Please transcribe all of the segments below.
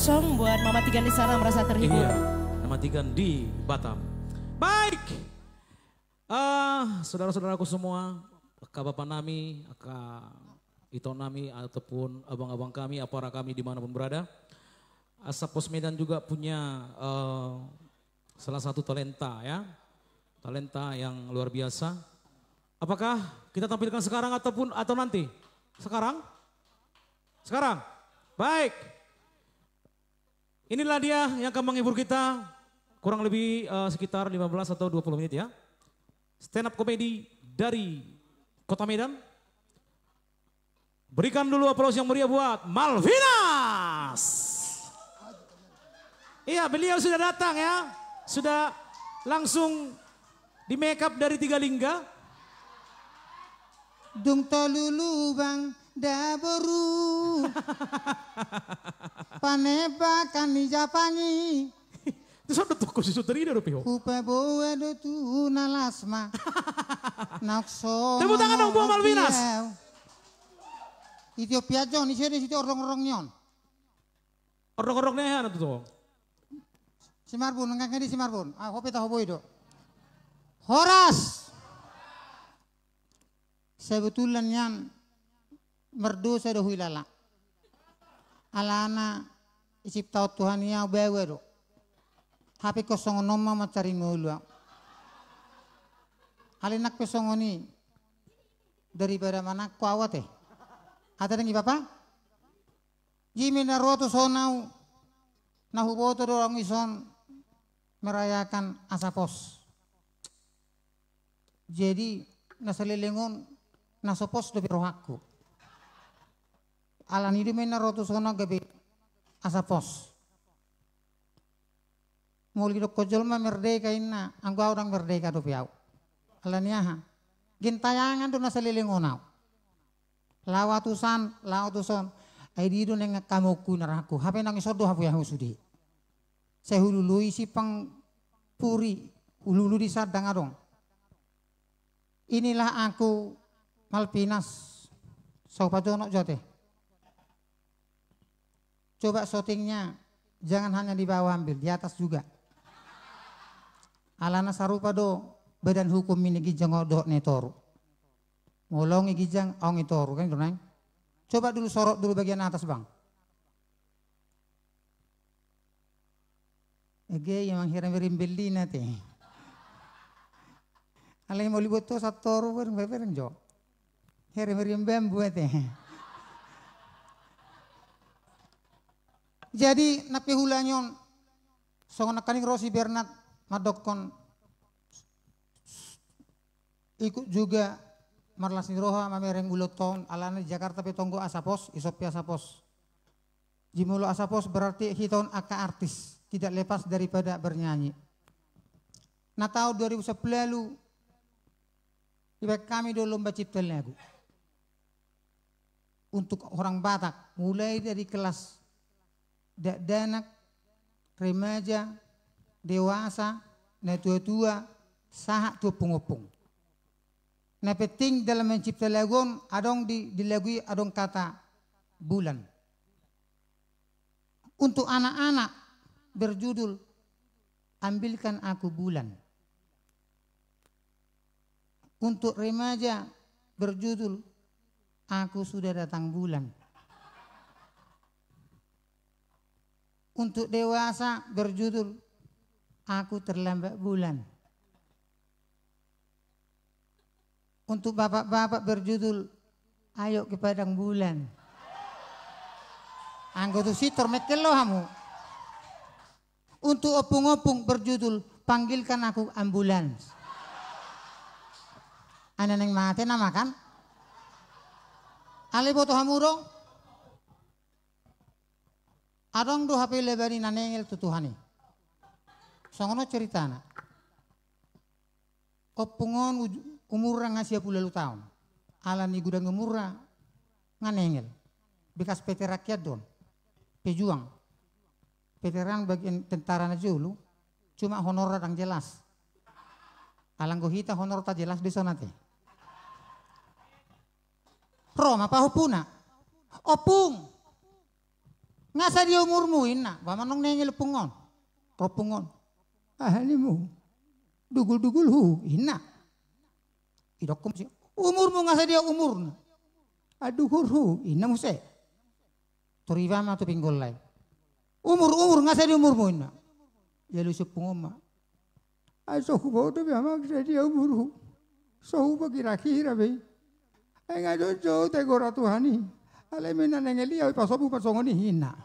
kosong buat Mama Tigan di sana merasa terhibur. Iya, Mama Tigan di Batam. Baik, saudara-saudaraku semua, Kak Bapak Nami, Kak Ito Nami, ataupun abang-abang kami, aparat kami dimanapun berada. Asapos Medan juga punya salah satu talenta ya, talenta yang luar biasa. Apakah kita tampilkan sekarang atau nanti? Sekarang? Sekarang? Baik. Inilah dia yang akan menghibur kita kurang lebih sekitar 15 atau 20 menit ya. Stand up komedi dari Kota Medan. Berikan dulu aplaus yang meriah buat Malvinas. Iya, beliau sudah datang ya. Sudah langsung di make up dari Tiga Lingga. Dung tolulu bang daboru panebakan ni Japangi. Itu sudah tuh khusus terida rupiah. Kupe bowe do tu nalasma. Nakso. Tepuk tangan dong buat Malvinas. Ethiopia John, ini situ orang-orang nyon. Orang-orangnya ya tuh. Simarbun, enggak di Simarbun. Ah, hope tahu boy do. Horas. Sebetulnya merdu saya dah hilala. Alana isip tahu Tuhan ya bewe do. Hapi kosong nomma macari mulu. Alinak kosong ni daripada mana ku awat eh. Ada nengi papa? Jimi na roto sonau na huboto do ang ison merayakan asapos. Jadi nasalilingon nasopos do pirohaku. Alan hidup na roto sonau gabi asapos. Muli do kojol ma merdeka inna anggo orang merdeka do piau. Alan yaha. Gintayangan do nasalilingon au. Lawatusan, ay di doon nga kamuku naraku. Hape nang isodo hapo yang usudi. Saya hulului si pang puri, hululu di sadang adong. Inilah aku Malvinas. Sopajono jote. Coba shootingnya jangan hanya di bawah ambil, di atas juga. Alana sarupa do badan hukum ini gijang odok netoru. Ngolong igijang ong itoru kan nang. Coba dulu sorot dulu bagian atas bang. Ege yang hiram-hiram beli nanti. Alai mau libut tu satu bareng jo. Hiram-hiram bambu nanti. Jadi napi hulanyon. Songon nakaning Rosi Bernat madokon ikut juga. Marlas niroha mamereng uloton alana di Jakarta petonggo asapos isopi asapos. Jimulo asapos berarti hiton aka artis tidak lepas daripada bernyanyi. Nah tahun 2010 lalu kami dulu lomba cipta lagu untuk orang Batak mulai dari kelas danak, remaja, dewasa, na tua-tua, sahat tua pengopong. Nah penting dalam mencipta lagu adong di lagu adong kata bulan. Untuk anak-anak berjudul ambilkan aku bulan. Untuk remaja berjudul aku sudah datang bulan. Untuk dewasa berjudul aku terlambat bulan. Untuk bapak-bapak berjudul ayo ke padang bulan. Anggo tu sitor metelo hamu. Untuk opung-opung berjudul panggilkan aku ambulans. Ana neng mate nama kan? Ale boto hamuro. Adong do HP lebari nanengel tutuhani. Songono ceritana. Opungon umurra nga 10 tahun. Ala ni gudang umurra nganengel. Bekas PT Rakyat don. Pejuang. Veteran bagian tentara na julu. Cuma honor yang jelas. Alang hita honor tak jelas di sana teh. Roma apa hupuna? Opung. Ngasa dia umurmu ina, pamanong nengel pungon. Ropungon. Ahalimu. Dugul-dugul hu ina. Idokum sih. Umurmu ngasa dia umurna. Aduhur hu ina muse. Toriwama tu pinggol lai. Umur ngasa dia umurmu ina. Ya lu sepungoma. Aso ku bodo be amak dia umur hu. So kira-kira be. Enggak jojo tegora Tuhani. Alemena nengeli awi pasobu pasongoni hina.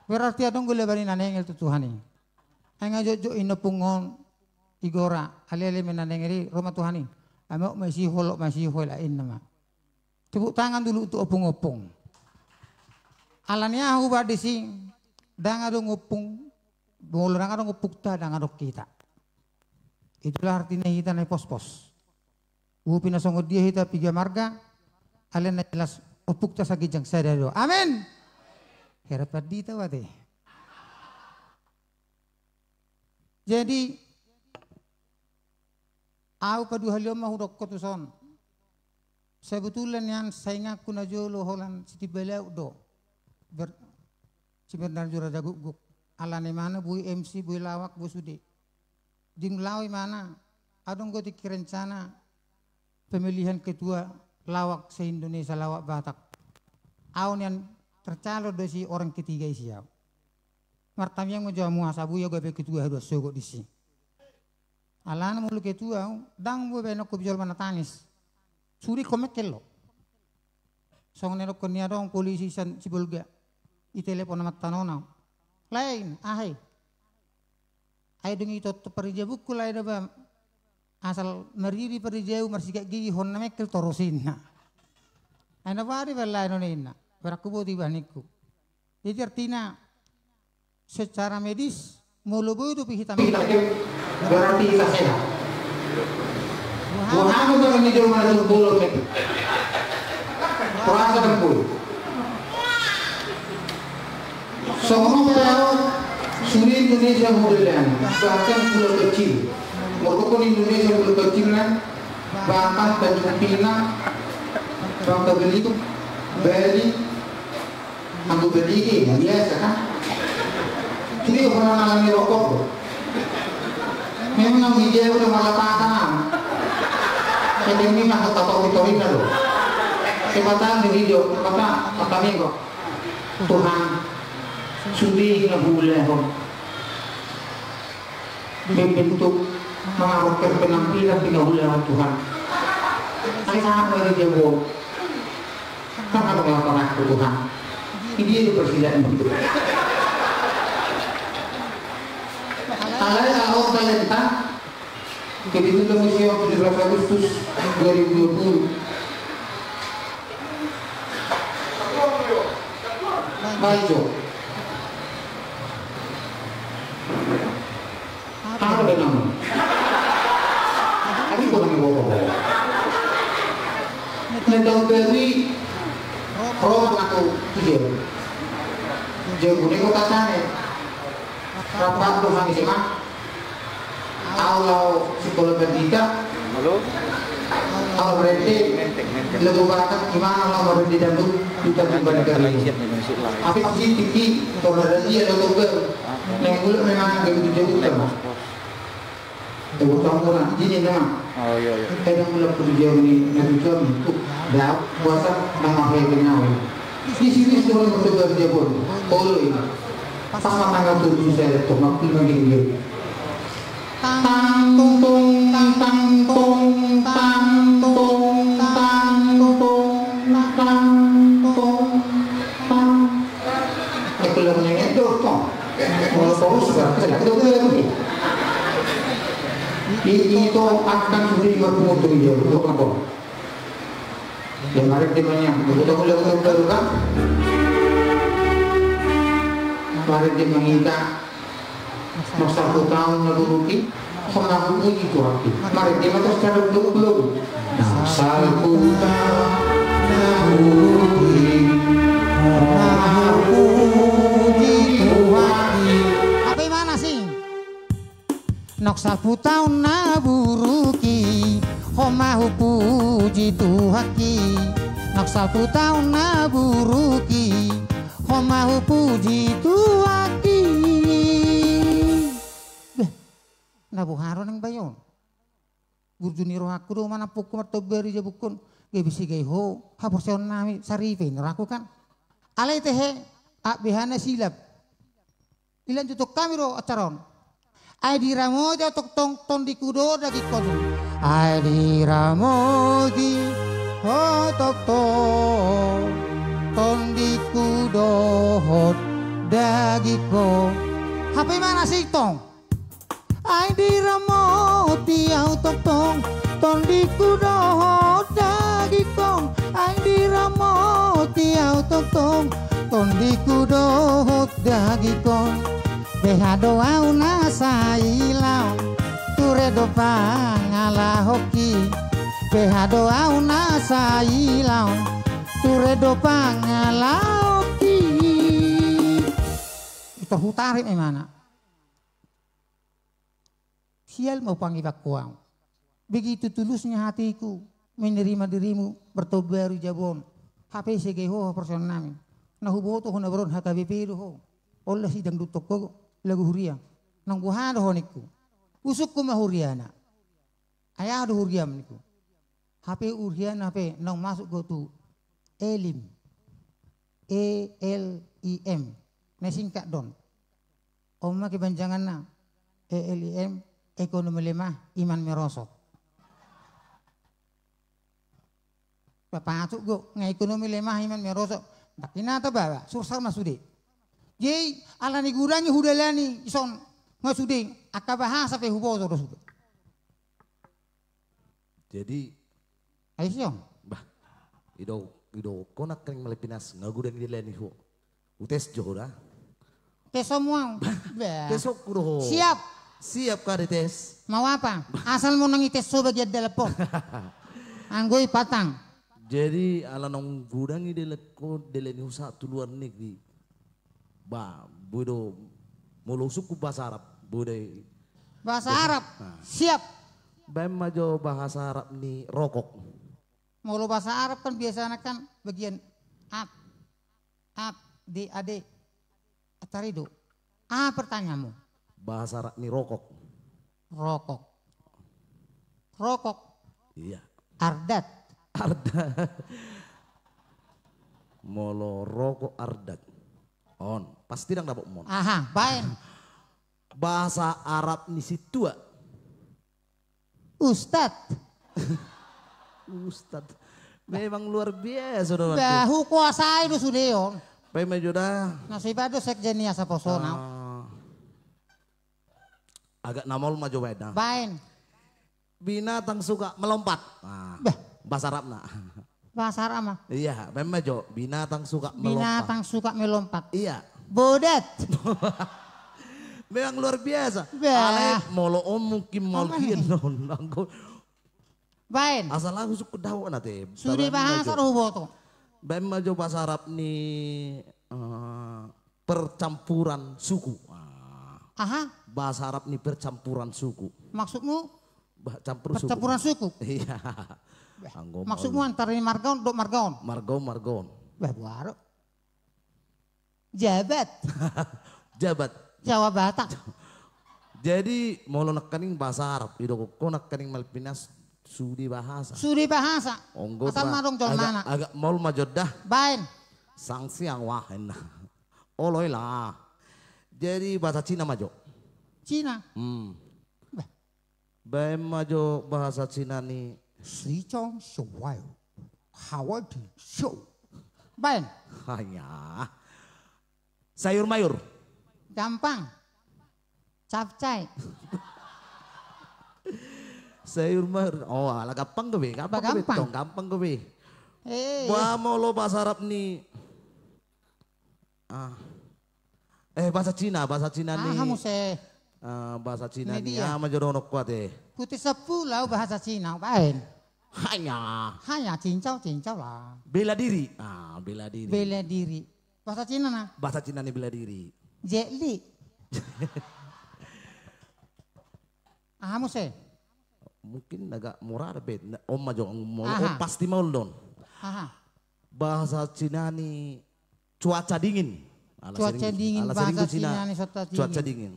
Berarti adong gule bari nengel tu Tuhani. Enggak jojo ino pungon igora. Alemena nengeli rumah Tuhani. Amok masih lain nama. Tepuk tangan dulu untuk opung-opung. Alania aku badi sing. Dang adong opung. Bolorang adong opukta dang adong kita. Itulah artinya kita naik pos-pos. Upina songo dia hita piga marga. Alen na jelas opukta sa gijang sadado. Amin. Herapat dito wate. Jadi aku paduhalyo mahurok ko tuson. Sebetulan yan sainga ko na jolo holan siti belaw do. Si Bernard jura daguguk. Alane mana bui MC bui lawak bui sudi. Dimlawi mana adong ko dikirencana pemilihan ketua lawak se-Indonesia lawak Batak. Aun yang tercalon dosi orang ketiga isiau. Martam yang menjawab muhasabu ya gue ketua harus sogok di sini. Alana mulu ketua dang gue benok kubjol mana tangis. Suri komek kelo. Song nenok kenia dong polisi si Bulga. I telepon nama tanona. Lain ahai. Ay dong ito perija buku lain apa asal meriri perija masih kayak gigi hon namekel torosin na. Ay navari bala ino berakubo di baniku. Jadi artinya secara medis mulubu itu hitam berarti kita sehat. Bukan jangan di rumah itu bulu itu. Kurang sempul. Semua suri Indonesia modelan bahkan pulau kecil. Walaupun Indonesia pulau kecil kan, bahkan Tanjung Pinang, Bangka Belitung, Bali, Ambu Beli yang biasa kan. Jadi orang alami rokok. Memang hijau udah malah tangan. Jadi ini mah kata Victorina loh. Sebatan di video, kata minggu. Tuhan sudi ngabuleh kok. Membentuk mengamalkan penampilan di ngabuleh Tuhan. Saya sangat berjauh. Kan ada melakukan aku Tuhan. Ini itu persidangan itu. Alay awal talenta. Begitu ke museum 17 Agustus 2020. Baik. Apa nama? Tapi bukan bawa. Nendang dari Roma atau Tiga. Jauh ni kota sana. Rapat Tuhan di sana. Allah sekolah pendidikan. Allah berhenti. Lebih banyak gimana Allah berhenti dan kita pribadi kali. Apa sih tinggi toleransi atau toleransi? Nengulo memang begitu jauh kan. Terutama orang ini nama. Oh iya. Kadang mulai kerja ini naruh itu dah puasa mengakhiri kenal. Di sini semua betul kerja pun. Kalau ini sama tanggal 7 saya tu makin lagi. Tang tung tung tang tang tung tang tung tang tung tang tung tang. Kalau nyanyi tu tong. Kalau terus berarti itu lagi. Itu akan beri bermutu dia untuk apa? Yang ada di mana? Betul betul kan? Mari dia menginta masa 1 tahun naburuki, mengaku puji Tuhan. Mari dia terus cara dulu. Masa 1 tahun naburuki, mengaku puji Tuhan. Apa mana sih? Nok 1 tahun naburuki, homahu puji Tuhan ki. Nok 1 tahun naburuki, Kau mau puji tuaki. Beh, nabu haron yang bayon. Gurjuni roh aku do mana pukul martoberi jabukun. Gak bisa gay ho. Haporsion nami saripin raku kan. Alay tehe bihana silap. Ilan tutuk kami ro acaron. Ay di ramoja tok tong di kudo dagi kodo. Ay di ramoji ho tok tong di kudo hot dagi ko. Hape mana sih tong? Ay di ramoti au tok tong di kudo hot dagi kong. Ay di ramoti au tok tong di kudo hot dagi kong. Behado au nasa ilau turedo pangala hoki. Behado au nasa ilau turedo pangala hoki. Itu hutarin emana. Sial mau panggil bakuang. Begitu tulusnya hatiku menerima dirimu bertobaru jabon. HP segeho person namin. Nahubo to hona baron HKBP ho. Allah sidang dutok ko lagu huria. Nang buhado honikku. Usuk ko mahuriana. Ayah do huriam niku. HP urian HP nang masuk go tu Elim. ELIM. Nesingkat don. Oma kebanjangan na. ELIM. Ekonomi lemah, iman merosot. Bapak atuk go, ngai ekonomi lemah, iman merosot. Tak kena bawa, susah masudi. Jadi alani gurangi hudalani, ison masudi. Akabahasa pe hubo terus. Jadi, ayo bah, ido konak kering melepinas ngagurang dilani ho. Utes johora. Tes semua. Tesok kudo. Siap. Siap kah dites? Mau apa? Asal mau nangites so bagian telepon. Anggoi patang. Jadi ala nong gudangi deleko deleni usaha tu luar negeri. Ba, bodo molo suku bahasa Arab, bodai. Bahasa Arab. Siap. Baim majo bahasa Arab ni rokok. Molo bahasa Arab kan biasanya kan bagian ab, di ade, atarido. Pertanyaanmu? Bahasa Arab ni rokok. Rokok. Rokok. Iya. Ardat. Ardat. Molo rokok ardat. On. Pasti dang dapat mon. Aha, baik. Bahasa Arab ni situa. Ustad. Ustad. Memang luar biasa dong. Bahu kuasai do sudeon. Pai majoda. Nasibado sekjenia sa posona. Agak namol maju weda. Bain. Binatang suka melompat. Nah, bahasa Arab na. Bahasa Arab mah. Iya, memang jo. Binatang suka melompat. Binatang suka melompat. Iya. Bodet. Memang luar biasa. Bah. Ale molo mungkin mal kian non. Bain. Asal aku suka dawa nate. Sudah bahasa rubo to. Memang jo bahasa Arab ni percampuran suku. Aha. Bahasa Arab ni percampuran suku. Maksudmu? Percampuran suku. Iya. Maksudmu antara ini margaon dok margaon. Margaon. Bah buaro. Jabat. Jabat. Jawa Batak. Jadi mau nekaning bahasa Arab, itu kok nekaning Malpinas sudi bahasa. Sudi bahasa. Asal marong jol mana? Agak mau majodah. Bain. Sanksi yang wahen. Oloi lah. Jadi bahasa Cina majo. Cina. Baik majo bahasa Cina ni. Sijong Showai. Hawadi Show. Bain. Hanya. Sayur mayur. Gampang. Capcay. Sayur mayur. Oh ala gampang gue. Gampang gue. Wah mau lo bahasa Arab ni. Bahasa Cina nih. Bahasa Cina nih. Majoronok kuat Putih sepulau bahasa Cina, bain. Hanya cincau lah. Bela diri. Bela diri. Bahasa Cina nah. Bahasa Cina nih bela diri. Jetli. Mungkin agak murah bet. Om pasti mau don. Bahasa Cina nih Cuaca dingin. Cuaca dingin bahasa Cina nih sota dingin. Cuaca dingin.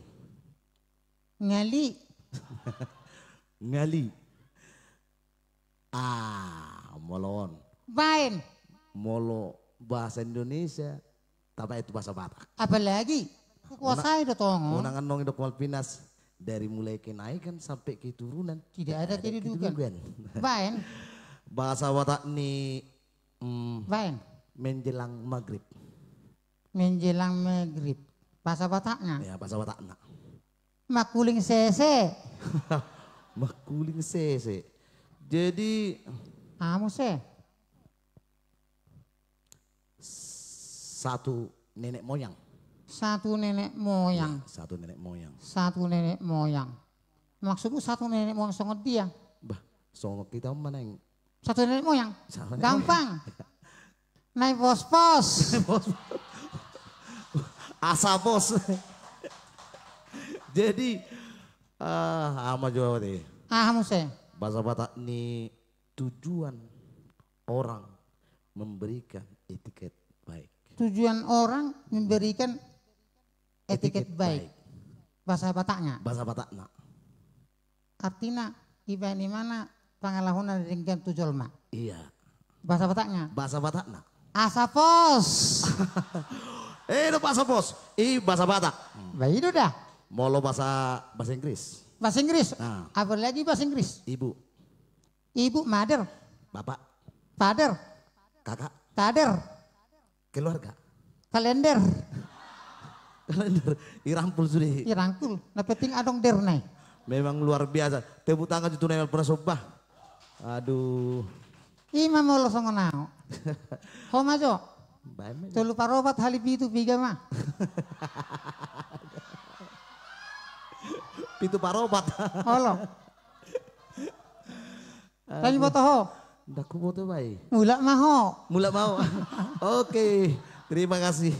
Ngali. Ngali. Molon. Bain. Molo bahasa Indonesia. Tapi itu bahasa Batak. Apalagi? Kuasai do tongo. Unangan nong idok Malpinas. Dari mulai kenaikan sampai ke turunan. Tidak ada kedudukan. Bain. Bahasa Batak nih. Bain. Menjelang maghrib. Menjelang maghrib. Bahasa Bataknya? Ya bahasa Bataknya. Makuling sese. Makuling sese. Jadi. Kamu se. Satu nenek moyang. Satu nenek moyang. Ya, satu nenek moyang. Satu nenek moyang. Maksudmu satu nenek moyang songot dia? Bah, songot kita mana yang? Satu nenek moyang? Satu nenek gampang. Naik pos-pos. Asa bos. Jadi, ama juga deh. Kamu se. Bahasa Batak ini tujuan orang memberikan etiket baik. Tujuan orang memberikan etiket baik. Bahasa Bataknya? Bahasa Bataknya. Artinya, iba ini mana pengalaman dengan tujolma? Iya. Bahasa Bataknya? Bahasa Bataknya. Asapos. Itu bahasa bos. Bahasa Batak. Baik itu dah. Molo bahasa Inggris. Bahasa Inggris? Nah. Apa lagi bahasa Inggris? Ibu. Ibu, mother. Bapak. Father. Kakak. Kader. Keluarga. Kalender. Kalender. Irampul sudah. Irangkul. Nah penting adong der nih. Memang luar biasa. Tepuk tangan itu Nemel pernah sobah. Aduh. Ima mau lo songo nao. Homa jo. Telu parobat halipi itu biga mah. Pitu parobat. Holo. Tanya boto ho. Daku boto baik. Mula maho. Mula mau. Oke. Terima kasih.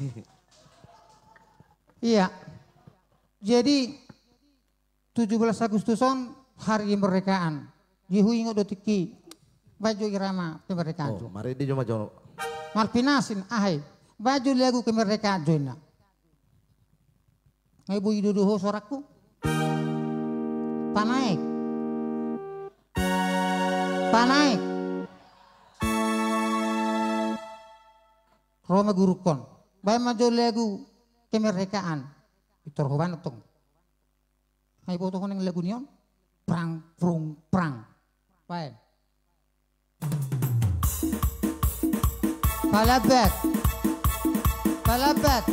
Iya. Jadi 17 Agustuson hari kemerdekaan. Jihui ngodotiki baju irama kemerdekaan. Oh, mari di cuma jono. Malpinasin ahai baju lagu kemerdekaan joina. Ibu iduduho soraku. Panaik. Panaik. Roma gurukon. Bayi maju lagu kemerdekaan. Itorhoban utong. Ay boto ko ng lagu niyon. Prang, prung, prang. Baik. Palabat. Palabat.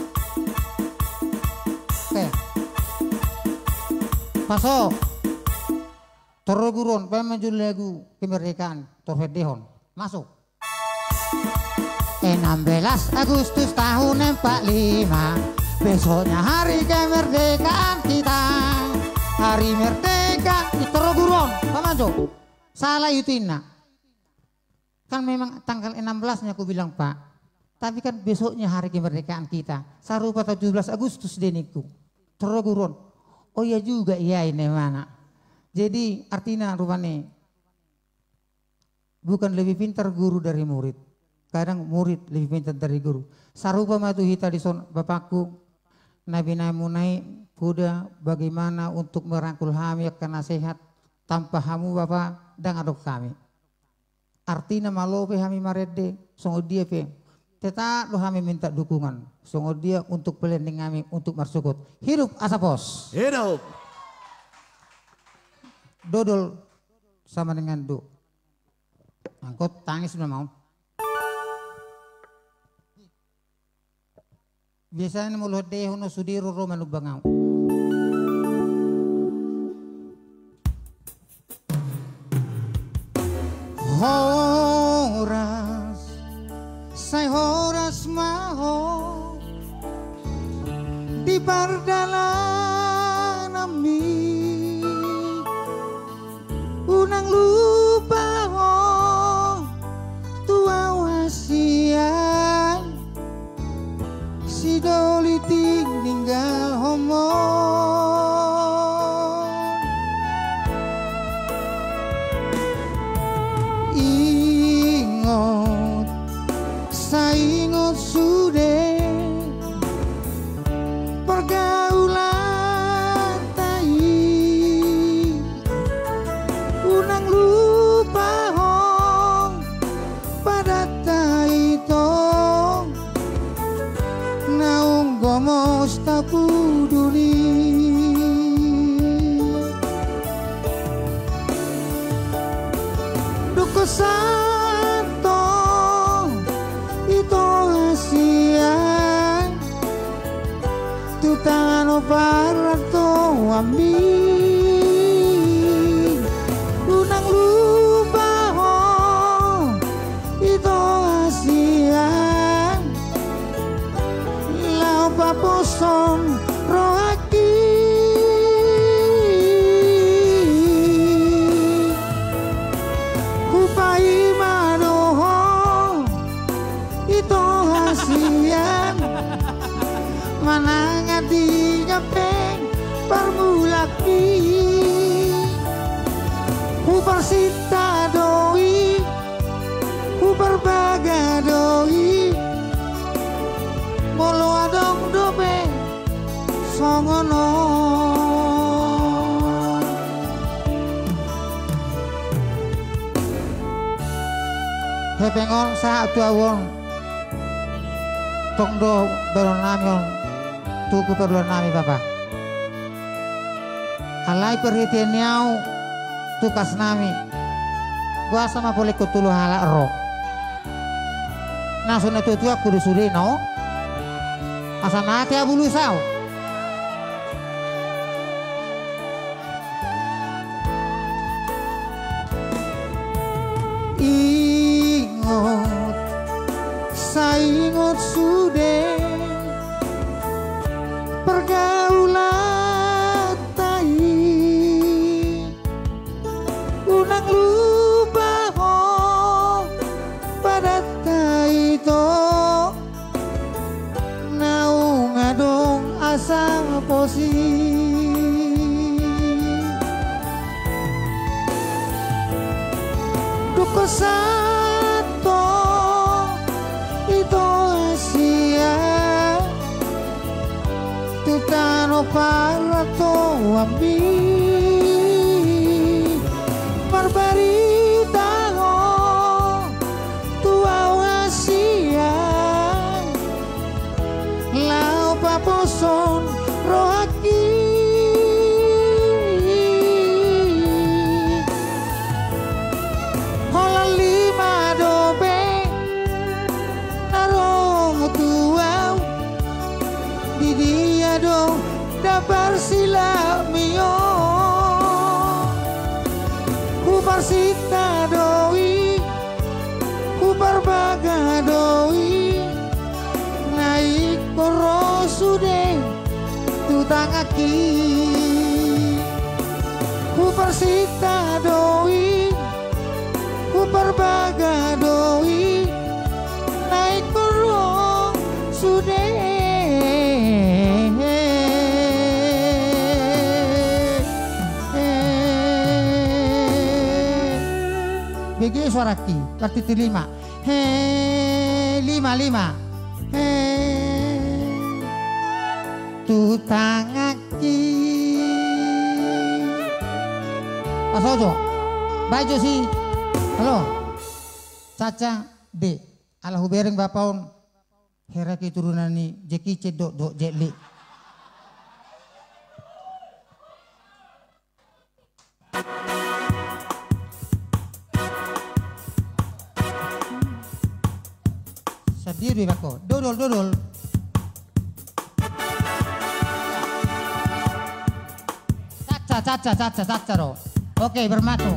Oke. Pasok. Toroguron. Bayi maju lagu kemerdekaan. Torfedehon. Masuk. 16 Agustus tahun 45. Besoknya hari kemerdekaan kita. Hari merdeka itu Roguron, Pak Majo. Salah itu Ina. Kan memang tanggal 16-nya aku bilang Pak. Tapi kan besoknya hari kemerdekaan kita. Sarupa 17 Agustus deniku. Roguron. Oh iya juga iya ini mana. Jadi artinya rupanya bukan lebih pintar guru dari murid. Kadang murid lebih pintar dari guru. Sarupa matu hita di son bapakku. Nabi namunai kuda bagaimana untuk merangkul kami akan nasihat tanpa hamu Bapak dan adok kami. Artinya malope kami marede songo dia pe. Tetap lo kami minta dukungan. Songo dia untuk pelending kami untuk marsukut. Hidup Asapos. Hidup. Dodol sama dengan do. Angkot tangis sudah mau. Biasanya mulut deh hono sudiro romanu bangau. Horas, say horas maho di pardalan nami unang lupa ho tua wasiat si doli tinggal homo ingot saingot sude poson rohaki kupai madoho itu hasian mananga di nyapeng permulaki ku persita doi ku berbaga doi molo adong dobe songono hepengon sa tuawon tongdo beronamion tuku perluan nami bapak alai perhatian niau tukas nami gua sama boleh kutulu halak roh nah sunat itu aku disuruh no asal nanti abulu sao ingot saingot sudah pergaulan tai unang lupa ho pada tai to naung adong asang posi duko sato ito asia tutano para to ambi barbarita ho tua asia lau paposon rohaki hola lima dobe narong tuau di dia dong dabar sila mio ku parsita doi ku berbaga doi naik koro sude tutang aki ku parsita doi ku berbaga doi naik koro sude BG suaraki partitur 5 lima tutang aki Mas Ojo baju si halo Caca D alahu bereng bapaun heraki turunani jeki cedok dok jeli sendiri bako dodol caca ro oke bermatu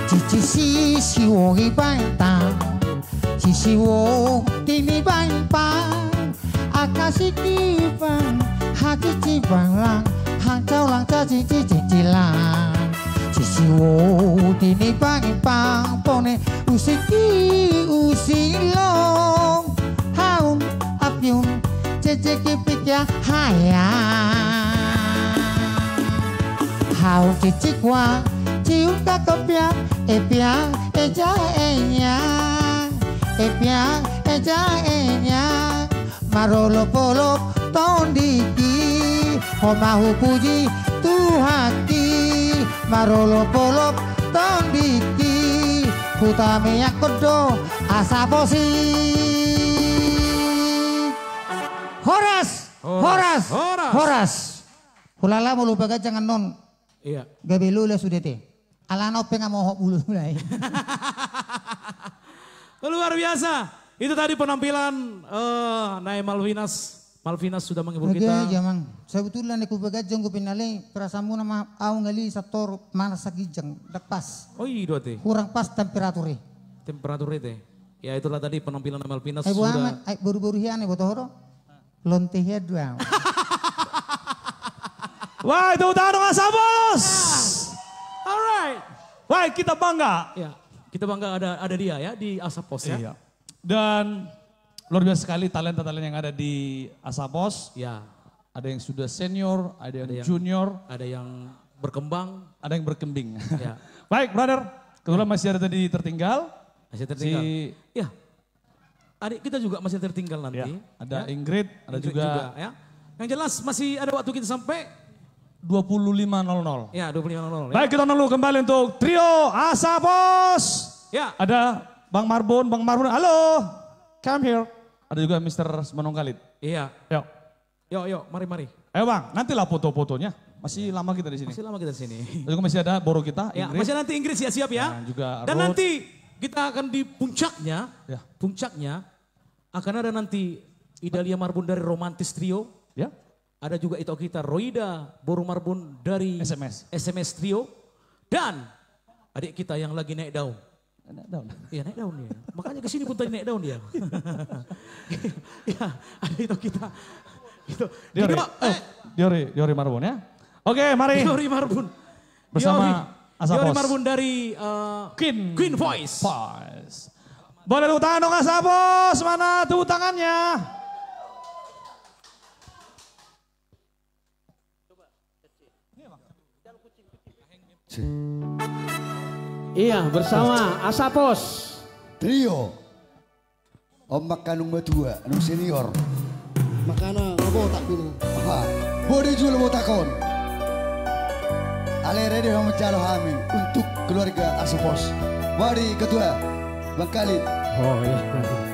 cici si wo ibantang cici wo tini bantang akasikipan hati cibang lang hang cao lang cha cici lang cici wo tini bantang pone usiki usilong haun apyun ceceki pikya hayang hau cici kwa cium kakopya epya eja enya marolo polo tondiki homahu puji tuhaki marolo polo tondiki kutame yakodo asaposi Horas hulala mau lupa jangan non iya gabelu lah sudah teh alano pengen mohok bulu mulai luar biasa itu tadi penampilan Nay Malvinas Malvinas sudah menghibur Oke, kita. jamang. Sebetulnya aku bagajang ko pinali perasamu nama au ngali sator mana sakijang pas. Oh iya dua teh. Kurang pas temperaturnya. Temperatur itu. Ya itulah tadi penampilan Malvinas Ay sudah. baru-baru hian botohoro. Lonte dua. Wah, itu tanong Asapos. Alright. Wah, kita bangga. Ya, kita bangga ada dia ya di Asapos ya. Iya. Dan luar biasa sekali talenta-talenta yang ada di Asapos. Ya, Ada yang sudah senior, ada yang yang- junior, ada yang berkembang. ada yang berkembing. Ya, Baik, brother. Kebetulan masih ada tadi tertinggal. masih tertinggal. Si Ya, adik kita juga masih tertinggal nanti. ya, ada Ya. Ingrid, ada Ingrid juga, ya. Yang jelas masih ada waktu kita sampai 25.00. ya 25.00 ya. Baik, kita nunggu kembali untuk trio Asapos. Ya, Ada Bang Marbun, halo, come here. Ada juga Mr. Semanong Khalid. iya. Yuk, Mari. ayo Bang, nantilah foto-fotonya. Masih lama kita di sini. Masih lama kita di sini. Dan juga masih ada boro kita, Ya, Ingrid. masih nanti Inggris siap-siap ya. Dan juga Dan Ruth. nanti kita akan di puncaknya. Ya. Puncaknya akan ada nanti Idalia Marbun dari Romantis Trio. Ya, Ada juga itu kita Roida Boru Marbun dari SMS. Trio. Dan adik kita yang lagi naik daun. Enak daun. Iya naik daun dia. Makanya kesini pun tadi naik daun dia. Ya ada itu kita. Itu. Diori, Diori Marbun ya. Oke, mari Diori Marbun. bersama Asapos. Diori Marbun dari Queen Voice. Boleh tepuk tangan dong Asapos, mana tepuk tangannya? Iya, bersama Asapos. Trio. Omak kanung matua, anong senior. Makana ngabotak dulu. Bodi jul mo takon. Ale ready ho mencalo hamin untuk keluarga Asapos. Mari ketua Bang Khalid. Oh iya.